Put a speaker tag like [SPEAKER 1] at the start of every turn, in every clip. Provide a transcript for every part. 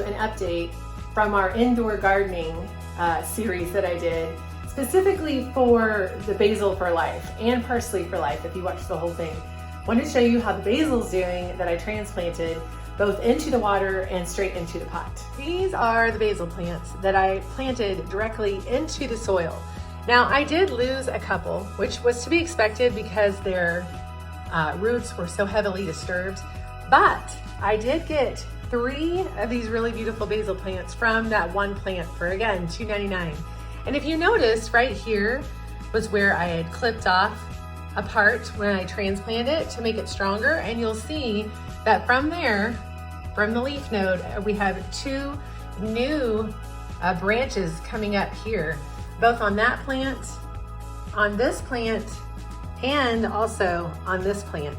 [SPEAKER 1] you an update from our indoor gardening series that I did, specifically for the Basil for Life and Parsley for Life, if you watched the whole thing. I wanted to show you how the basil's doing that I transplanted both into the water and straight into the pot. These are the basil plants that I planted directly into the soil. Now, I did lose a couple, which was to be expected because their roots were so heavily disturbed, but I did get 3 of these really beautiful basil plants from that one plant for, again, $2.99. And if you notice, right here was where I had clipped off a part when I transplanted it to make it stronger, and you'll see that from there, from the leaf node, we have 2 new branches coming up here, both on that plant, on this plant, and also on this plant.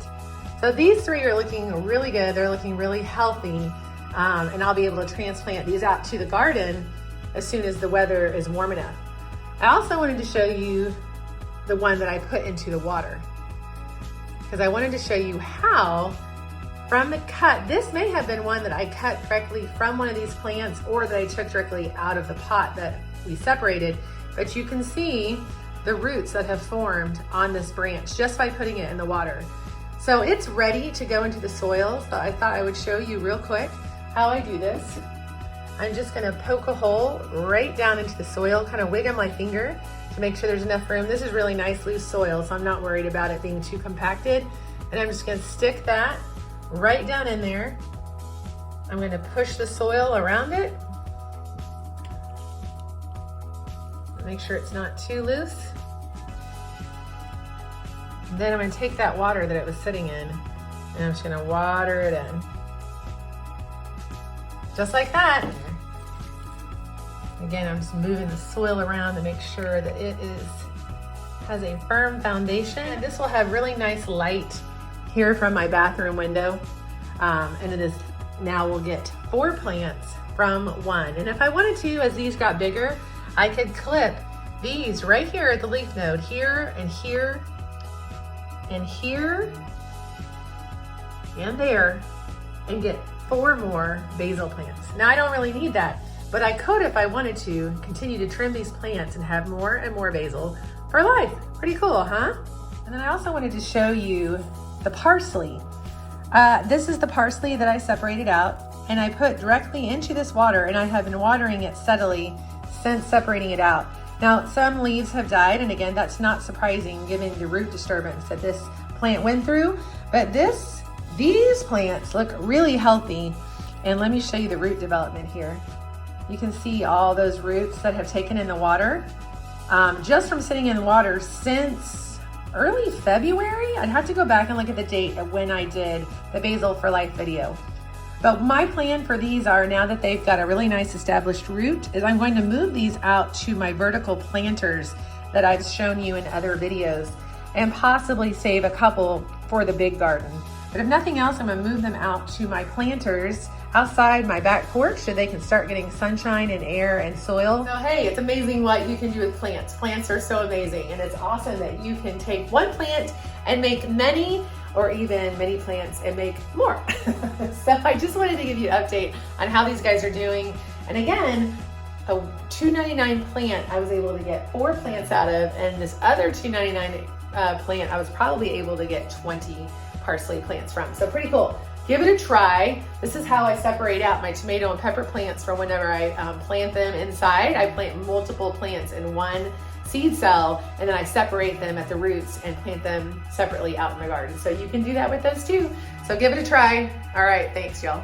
[SPEAKER 1] So these 3 are looking really good. They're looking really healthy, and I'll be able to transplant these out to the garden as soon as the weather is warm enough. I also wanted to show you the one that I put into the water, because I wanted to show you how from the cut, this may have been one that I cut directly from one of these plants or that I took directly out of the pot that we separated, but you can see the roots that have formed on this branch just by putting it in the water. So it's ready to go into the soil. So I thought I would show you real quick how I do this. I'm just gonna poke a hole right down into the soil, kind of wiggle my finger to make sure there's enough room. This is really nice loose soil, so I'm not worried about it being too compacted. And I'm just gonna stick that right down in there. I'm gonna push the soil around it. Make sure it's not too loose. And then I'm gonna take that water that it was sitting in, and I'm just gonna water it in. Just like that. Again, I'm just moving the soil around to make sure that it has a firm foundation. And this will have really nice light here from my bathroom window. And it is, now we'll get 4 plants from 1. And if I wanted to, as these got bigger, I could clip these right here at the leaf node, here and here and here and there, and get 4 more basil plants. Now I don't really need that, but I could, if I wanted to, continue to trim these plants and have more and more basil for life. Pretty cool, huh? And then I also wanted to show you the parsley. This is the parsley that I separated out and I put directly into this water, and I have been watering it steadily since separating it out. Now, some leaves have died, and again, that's not surprising given the root disturbance that this plant went through, but these plants look really healthy. And let me show you the root development here. You can see all those roots that have taken in the water, just from sitting in the water since early February. I'd have to go back and look at the date of when I did the Basil for Life video. But my plan for these are, now that they've got a really nice established root, is I'm going to move these out to my vertical planters that I've shown you in other videos, and possibly save a couple for the big garden. But if nothing else, I'm gonna move them out to my planters outside my back porch so they can start getting sunshine and air and soil. So hey, it's amazing what you can do with plants. Plants are so amazing, and it's awesome that you can take one plant and make many, or even many plants and make more. So I just wanted to give you an update on how these guys are doing. And again, a $2.99 plant I was able to get 4 plants out of, and this other $2.99 plant I was probably able to get 20 parsley plants from. So pretty cool. Give it a try. This is how I separate out my tomato and pepper plants from whenever I plant them inside. I plant multiple plants in one seed cell, and then I separate them at the roots and plant them separately out in my garden. So you can do that with those too. So give it a try. All right, thanks y'all.